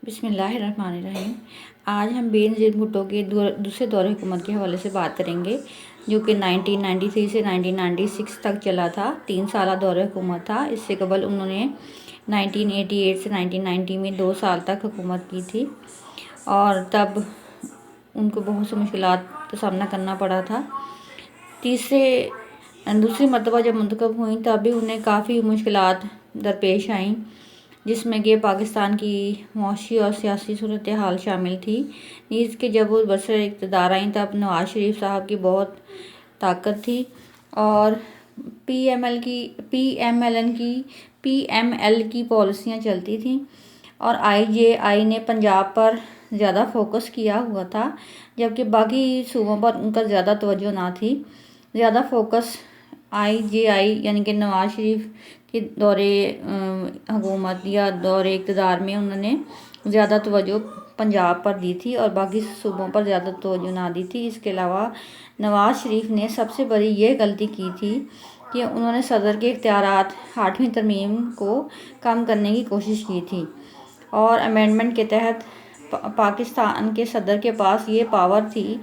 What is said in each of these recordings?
بسم اللہ الرحمن الرحیم۔ آج ہم بینظیر بھٹو کے دوسرے دور حکومت کے حوالے سے بات کریں گے، جو کہ 1993 سے 1996 تک چلا تھا۔ 3 سالہ دور حکومت تھا۔ اس سے قبل انہوں نے 1988 سے 1990 میں 2 سال تک حکومت کی تھی، اور تب ان کو بہت سی مشکلات کا سامنا کرنا پڑا تھا۔ دوسری مرتبہ جب منتخب ہوئیں تب بھی انہیں کافی مشکلات درپیش آئیں، جس میں کہ پاکستان کی معاشی اور سیاسی صورتحال شامل تھی۔ نیز کہ جب وہ برسر اقتدار آئیں تب نواز شریف صاحب کی بہت طاقت تھی، اور پی ایم ایل کی پالیسیاں چلتی تھیں، اور IJI نے پنجاب پر زیادہ فوکس کیا ہوا تھا، جبکہ باقی صوبوں پر ان کا زیادہ توجہ نہ تھی۔ زیادہ فوکس IJI یعنی کہ نواز شریف کے دور حکومت یا دور اقتدار میں انہوں نے زیادہ توجہ پنجاب پر دی تھی اور باقی صوبوں پر زیادہ توجہ نہ دی تھی۔ اس کے علاوہ نواز شریف نے سب سے بڑی یہ غلطی کی تھی کہ انہوں نے صدر کے اختیارات 8ویں ترمیم کو کم کرنے کی کوشش کی تھی، اور امینڈمنٹ کے تحت پاکستان کے صدر کے پاس یہ پاور تھی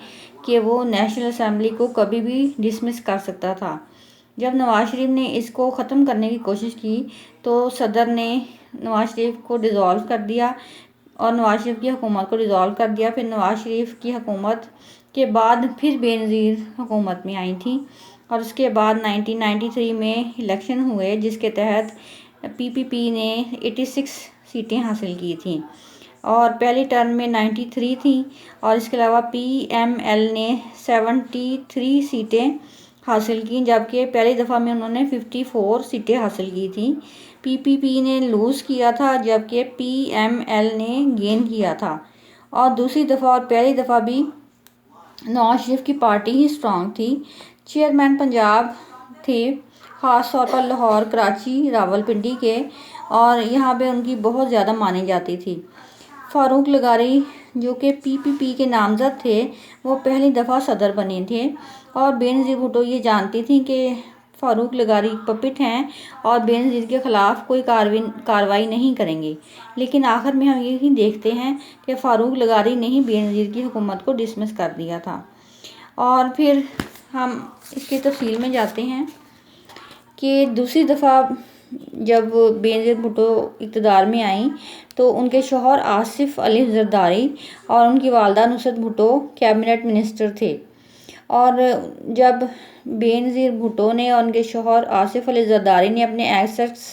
کہ وہ نیشنل اسمبلی کو کبھی بھی ڈسمس کر سکتا تھا۔ جب نواز شریف نے اس کو ختم کرنے کی کوشش کی تو صدر نے نواز شریف کو ڈیزالو کر دیا اور نواز شریف کی حکومت کو ڈیزالو کر دیا۔ پھر نواز شریف کی حکومت کے بعد پھر بینظیر حکومت میں آئی تھی، اور اس کے بعد 1993 میں الیکشن ہوئے، جس کے تحت PPP نے 86 سیٹیں حاصل کی تھیں، اور پہلی ٹرم میں 93 تھیں، اور اس کے علاوہ PML نے 73 سیٹیں حاصل کیں، جبکہ پہلی دفعہ میں انہوں نے 54 سیٹیں حاصل کی تھیں۔ PPP نے لوز کیا تھا، جبکہ PML نے گین کیا تھا، اور دوسری دفعہ اور پہلی دفعہ بھی نواز شریف کی پارٹی ہی اسٹرانگ تھی۔ چیئرمین پنجاب تھے خاص طور پر لاہور، کراچی، راولپنڈی کے، اور یہاں پہ ان کی بہت زیادہ مانی جاتی تھی۔ فاروق لغاری جو کہ PPP کے نامزد تھے، وہ پہلی دفعہ صدر بنے تھے، اور بینظیر بھٹو یہ جانتی تھیں کہ فاروق لغاری پپٹ ہیں اور بینظیر کے خلاف کوئی کارروائی نہیں کریں گے، لیکن آخر میں ہم یہی دیکھتے ہیں کہ فاروق لغاری نے ہی بینظیر کی حکومت کو ڈسمس کر دیا تھا۔ اور پھر ہم اس کی تفصیل میں جاتے ہیں کہ دوسری دفعہ جب بینظیر بھٹو اقتدار میں آئیں تو ان کے شوہر آصف علی زرداری اور ان کی والدہ نصرت بھٹو کیبنٹ منسٹر تھے، اور جب بینظیر بھٹو نے اور ان کے شوہر آصف علی زرداری نے اپنے ایسٹس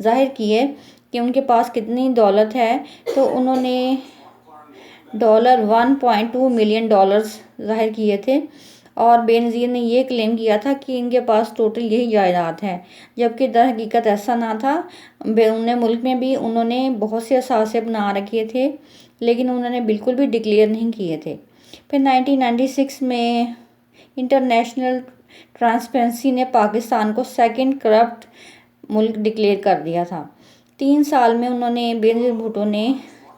ظاہر کیے کہ ان کے پاس کتنی دولت ہے، تو انہوں نے $1.2 ملین ظاہر کیے تھے، اور بینظیر نے یہ کلیم کیا تھا کہ ان کے پاس ٹوٹل یہی جائیداد ہے، جبکہ در حقیقت ایسا نہ تھا۔ بیرون ملک میں بھی انہوں نے بہت سے اثاثے بنا رکھے تھے، لیکن انہوں نے بالکل بھی ڈکلیئر نہیں کیے تھے۔ پھر 1996 میں انٹرنیشنل ٹرانسپیرنسی نے پاکستان کو سیکنڈ کرپٹ ملک ڈکلیئر کر دیا تھا۔ 3 سال میں بینظیر بھٹو نے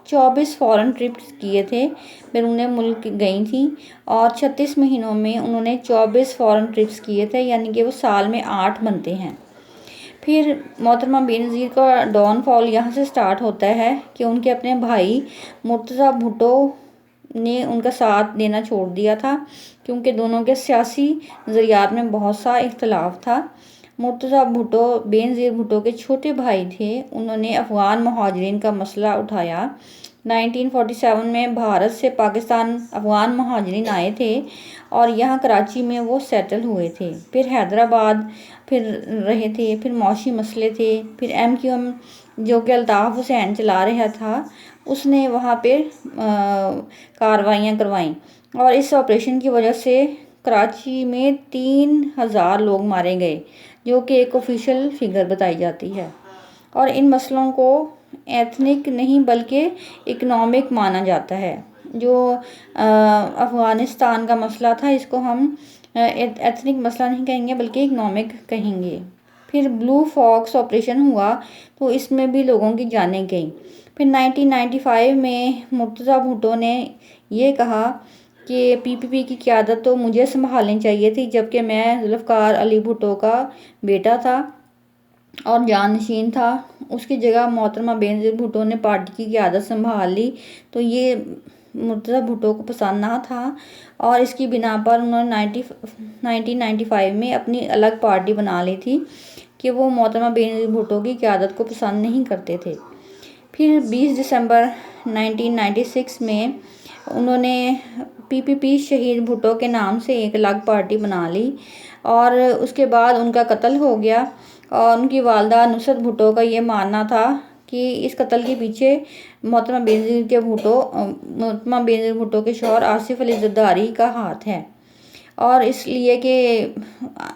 24 فارن ٹرپس کیے تھے، بیرون ملک گئی تھیں، اور 36 مہینوں میں انہوں نے 24 فارن ٹرپس کیے تھے، یعنی کہ وہ سال میں 8 بنتے ہیں۔ پھر محترمہ بینظیر کا ڈاؤن فال یہاں سے سٹارٹ ہوتا ہے کہ ان کے اپنے بھائی مرتضیٰ بھٹو نے ان کا ساتھ دینا چھوڑ دیا تھا، کیونکہ دونوں کے سیاسی نظریات میں بہت سا اختلاف تھا۔ مرتضیٰ بھٹو بینظیر بھٹو کے چھوٹے بھائی تھے۔ انہوں نے افغان مہاجرین کا مسئلہ اٹھایا۔ 1947 میں بھارت سے پاکستان افغان مہاجرین آئے تھے، اور یہاں کراچی میں وہ سیٹل ہوئے تھے، پھر حیدرآباد پھر رہے تھے، پھر معاشی مسئلے تھے، پھر MQM جو کہ الطاف حسین چلا رہا تھا، اس نے وہاں پہ کارروائیاں کروائیں، اور اس آپریشن کی وجہ سے کراچی میں 3000 لوگ مارے گئے، جو کہ ایک آفیشیل فگر بتائی جاتی ہے۔ اور ان مسئلوں کو ایتھنک نہیں بلکہ اکنامک مانا جاتا ہے۔ جو افغانستان کا مسئلہ تھا، اس کو ہم ایتھنک مسئلہ نہیں کہیں گے بلکہ اکنامک کہیں گے۔ پھر بلو فاکس آپریشن ہوا تو اس میں بھی لوگوں کی جانیں گئیں۔ پھر 1995 میں مرتضیٰ بھٹو نے یہ کہا کہ PPP کی قیادت تو مجھے سنبھالنی چاہیے تھی، جبکہ میں ذوالفقار علی بھٹو کا بیٹا تھا، اور جانشین تھا، اس کی جگہ محترمہ بینظیر بھٹو نے پارٹی کی قیادت سنبھال لی، تو یہ مرتضیٰ بھٹو کو پسند نہ تھا، اور اس کی بنا پر انہوں نے 1995 میں اپنی الگ پارٹی بنا لی تھی کہ وہ محترمہ بینظیر بھٹو کی قیادت کو پسند نہیں کرتے تھے۔ پھر 20 دسمبر 1996 میں انہوں نے PPP شہید بھٹو کے نام سے ایک الگ پارٹی بنا لی، اور اس کے بعد ان کا قتل ہو گیا، اور ان کی والدہ نصرت بھٹو کا یہ ماننا تھا کہ اس قتل کے پیچھے محترمہ بینظیر بھٹو کے شوہر آصف علی زرداری کا ہاتھ ہے، اور اس لیے کہ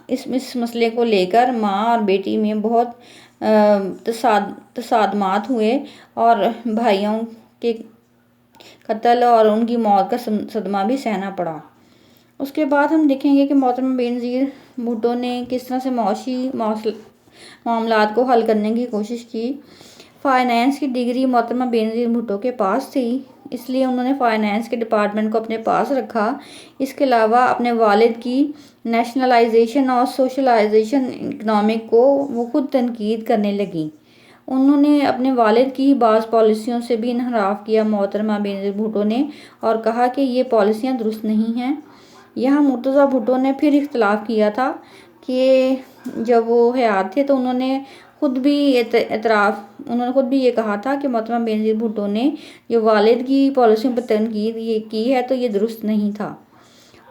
اس مسئلے کو لے کر ماں اور بیٹی میں بہت تصادمات ہوئے، اور بھائیوں کے قتل اور ان کی موت کا صدمہ بھی سہنا پڑا۔ اس کے بعد ہم دیکھیں گے کہ محترمہ بینظیر بھٹو نے کس طرح سے معاشی معاملات کو حل کرنے کی کوشش کی۔ فائنانس کی ڈگری محترمہ بینظیر بھٹو کے پاس تھی، اس لیے انہوں نے فائنانس کے ڈپارٹمنٹ کو اپنے پاس رکھا۔ اس کے علاوہ اپنے والد کی نیشنلائزیشن اور سوشلائزیشن اکنامک کو وہ خود تنقید کرنے لگیں۔ انہوں نے اپنے والد کی ہی بعض پالیسیوں سے بھی انحراف کیا محترمہ بینظیر بھٹو نے، اور کہا کہ یہ پالیسیاں درست نہیں ہیں۔ یہاں مرتضیٰ بھٹو نے پھر اختلاف کیا تھا کہ جب وہ حیات تھے تو انہوں نے خود بھی یہ کہا تھا کہ محترمہ بینظیر بھٹو نے جو والد کی پالیسیوں پر تنقید یہ کی ہے تو یہ درست نہیں تھا،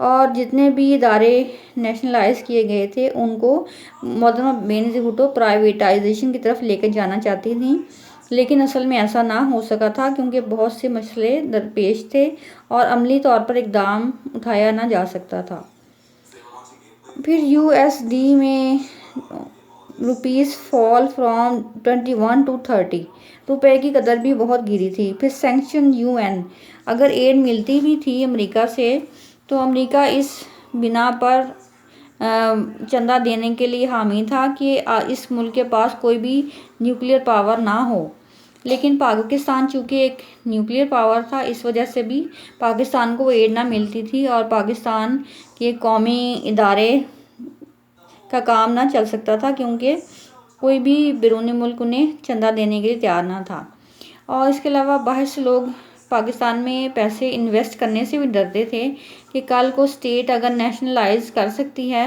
اور جتنے بھی ادارے نیشنلائز کیے گئے تھے ان کو محترمہ بینظیر بھٹو پرائیویٹائزیشن کی طرف لے کر جانا چاہتی تھیں، لیکن اصل میں ایسا نہ ہو سکا تھا کیونکہ بہت سے مسئلے درپیش تھے اور عملی طور پر اقدام اٹھایا نہ جا سکتا تھا۔ پھر USD میں روپیز فال فرام 21 to 30، روپے کی قدر بھی بہت گری تھی۔ پھر سینکشن UN، اگر ایڈ ملتی بھی تھی امریکہ سے تو امریکہ اس بنا پر چندہ دینے کے لیے حامی تھا کہ اس ملک کے پاس کوئی بھی نیوکلیئر پاور نہ ہو، لیکن پاکستان چونکہ ایک نیوکلیئر پاور تھا، اس وجہ سے بھی پاکستان کو ایڈ نہ ملتی تھی، اور پاکستان کے قومی ادارے کا کام نہ چل سکتا تھا کیونکہ کوئی بھی بیرونی ملک انہیں چندہ دینے کے لیے تیار نہ تھا۔ اور اس کے علاوہ باہر سے لوگ پاکستان میں پیسے انویسٹ کرنے سے بھی ڈرتے تھے کہ کل کو اسٹیٹ اگر نیشنلائز کر سکتی ہے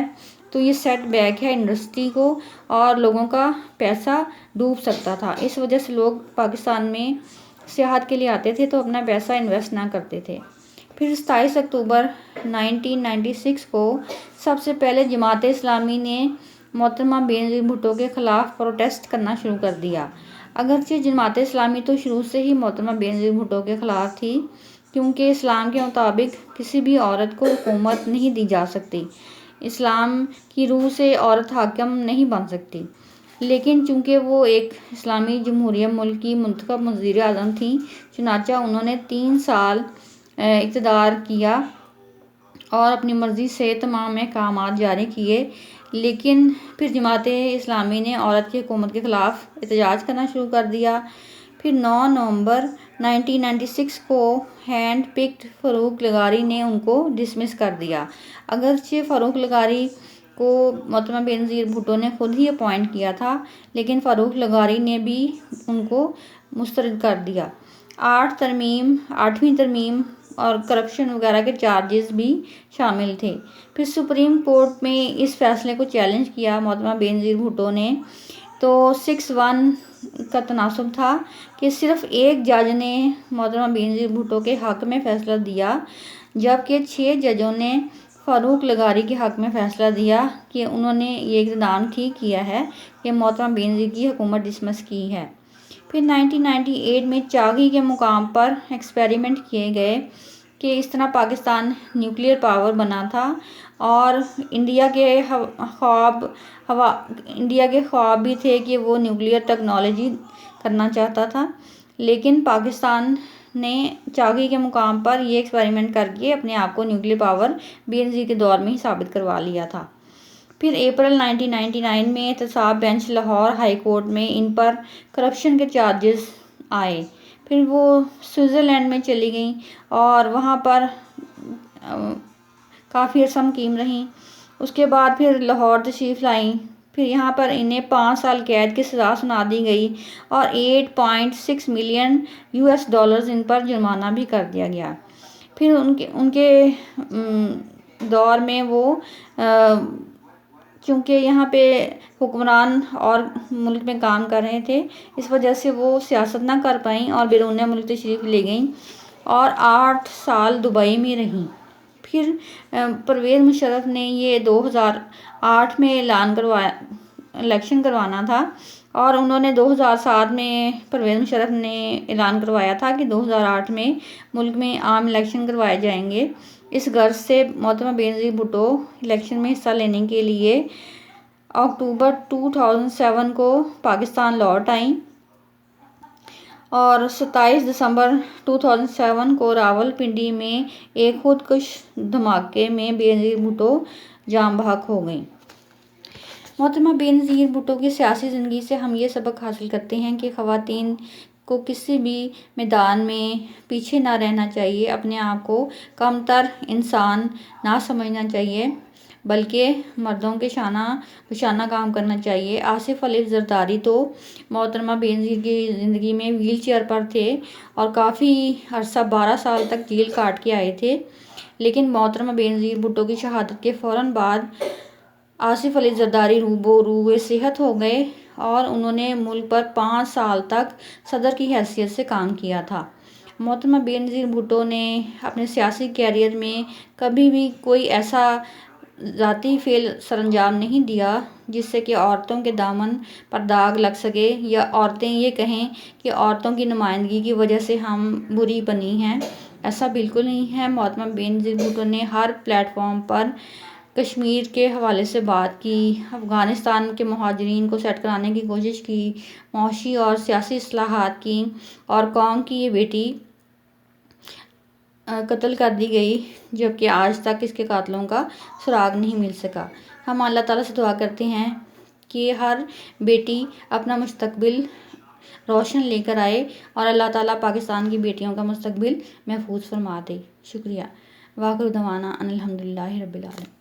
تو یہ سیٹ بیک ہے انڈسٹری کو اور لوگوں کا پیسہ ڈوب سکتا تھا۔ اس وجہ سے لوگ پاکستان میں سیاحت کے لیے آتے تھے تو اپنا پیسہ انویسٹ نہ کرتے تھے۔ پھر 27 اکتوبر 1996 کو سب سے پہلے جماعت اسلامی نے محترمہ بینظیر بھٹو کے خلاف پروٹیسٹ کرنا شروع کر دیا۔ اگرچہ جماعت اسلامی تو شروع سے ہی محترمہ بینظیر بھٹو کے خلاف تھی، کیونکہ اسلام کے مطابق کسی بھی عورت کو حکومت نہیں دی جا سکتی، اسلام کی روح سے عورت حاکم نہیں بن سکتی، لیکن چونکہ وہ ایک اسلامی جمہوریہ ملک کی منتخب وزیر اعظم تھیں، چنانچہ انہوں نے 3 سال اقتدار کیا اور اپنی مرضی سے تمام احکامات جاری کیے، لیکن پھر جماعت اسلامی نے عورت کی حکومت کے خلاف احتجاج کرنا شروع کر دیا۔ پھر 9 نومبر 1996 کو ہینڈ پکڈ فاروق لغاری نے ان کو ڈسمس کر دیا۔ اگرچہ فاروق لغاری کو محترمہ بینظیر بھٹو نے خود ہی اپوائنٹ کیا تھا، لیکن فاروق لغاری نے بھی ان کو مسترد کر دیا۔ 8ویں ترمیم اور کرپشن وغیرہ کے چارجز بھی شامل تھے۔ پھر سپریم کورٹ میں اس فیصلے کو چیلنج کیا محترمہ بینظیر بھٹو نے، تو 6-1 کا تناسب تھا کہ صرف ایک جج نے محترمہ بینظیر بھٹو کے حق میں فیصلہ دیا، جبکہ 6 ججوں نے فاروق لغاری کے حق میں فیصلہ دیا کہ انہوں نے یہ اقدام ٹھیک کیا ہے کہ محترمہ بینظیر کی حکومت ڈسمس کی ہے۔ پھر 1998 میں چاغی کے مقام پر ایکسپیریمنٹ کیے گئے کہ اس طرح پاکستان نیوکلیئر پاور بنا تھا، اور انڈیا کے خواب بھی تھے کہ وہ نیوکلیئر ٹیکنالوجی کرنا چاہتا تھا، لیکن پاکستان نے چاغی کے مقام پر یہ ایکسپیریمنٹ کر کے اپنے آپ کو نیوکلیئر پاور بینظیر کے دور میں ہی ثابت کروا لیا تھا۔ پھر اپریل 1999 میں احتساب بینچ لاہور ہائی کورٹ میں ان پر کرپشن کے چارجز آئے۔ پھر وہ سوئٹزرلینڈ میں چلی گئیں اور وہاں پر کافی عرصہ مقیم رہیں۔ اس کے بعد پھر لاہور تشریف لائیں، پھر یہاں پر انہیں 5 سال قید کی سزا سنا دی گئی اور 8.6 ملین US ڈالرز ان پر جرمانہ بھی کر دیا گیا۔ پھر ان کے دور میں وہ چونکہ یہاں پہ حکمران اور ملک میں کام کر رہے تھے، اس وجہ سے وہ سیاست نہ کر پائیں اور بیرون ملک تشریف لے گئیں اور 8 سال دبئی میں رہیں۔ پھر پرویز مشرف نے یہ 2008 میں الیکشن کروانا تھا اور انہوں نے 2007 میں پرویز مشرف نے اعلان کروایا تھا کہ 2008 میں ملک میں عام الیکشن کروائے جائیں گے۔ اس غرض سے محترمہ بینظیر بھٹو الیکشن میں حصہ لینے کے لیے اکتوبر 2007 کو پاکستان لوٹ آئیں اور 27 دسمبر 2007 کو راول پنڈی میں ایک خودکش دھماکے میں بینظیر بھٹو جاں بحق ہو گئیں۔ محترمہ بینظیر بھٹو کی سیاسی زندگی سے ہم یہ سبق حاصل کرتے ہیں کہ خواتین کو کسی بھی میدان میں پیچھے نہ رہنا چاہیے، اپنے آپ کو کم تر انسان نہ سمجھنا چاہیے بلکہ مردوں کے شانہ بشانہ کام کرنا چاہیے۔ آصف علی زرداری تو محترمہ بینظیر کی زندگی میں ویل چیئر پر تھے اور کافی عرصہ 12 سال تک جیل کاٹ کے آئے تھے، لیکن محترمہ بینظیر بھٹو کی شہادت کے فوراً بعد آصف علی زرداری روبروئے صحت ہو گئے اور انہوں نے ملک پر 5 سال تک صدر کی حیثیت سے کام کیا تھا۔ محترمہ بینظیر بھٹو نے اپنے سیاسی کیریئر میں کبھی بھی کوئی ایسا ذاتی فعل سرانجام نہیں دیا جس سے کہ عورتوں کے دامن پر داغ لگ سکے یا عورتیں یہ کہیں کہ عورتوں کی نمائندگی کی وجہ سے ہم بری بنی ہیں۔ ایسا بالکل نہیں ہے۔ محترمہ بینظیر بھٹو نے ہر پلیٹ فارم پر کشمیر کے حوالے سے بات کی، افغانستان کے مہاجرین کو سیٹ کرانے کی کوشش کی، معاشی اور سیاسی اصلاحات کی اور قوم کی یہ بیٹی قتل کر دی گئی جبکہ آج تک اس کے قاتلوں کا سراغ نہیں مل سکا۔ ہم اللہ تعالیٰ سے دعا کرتے ہیں کہ ہر بیٹی اپنا مستقبل روشن لے کر آئے اور اللہ تعالیٰ پاکستان کی بیٹیوں کا مستقبل محفوظ فرما دے۔ شکریہ۔ وآخر دعوانا ان الحمدللہ رب العالمین۔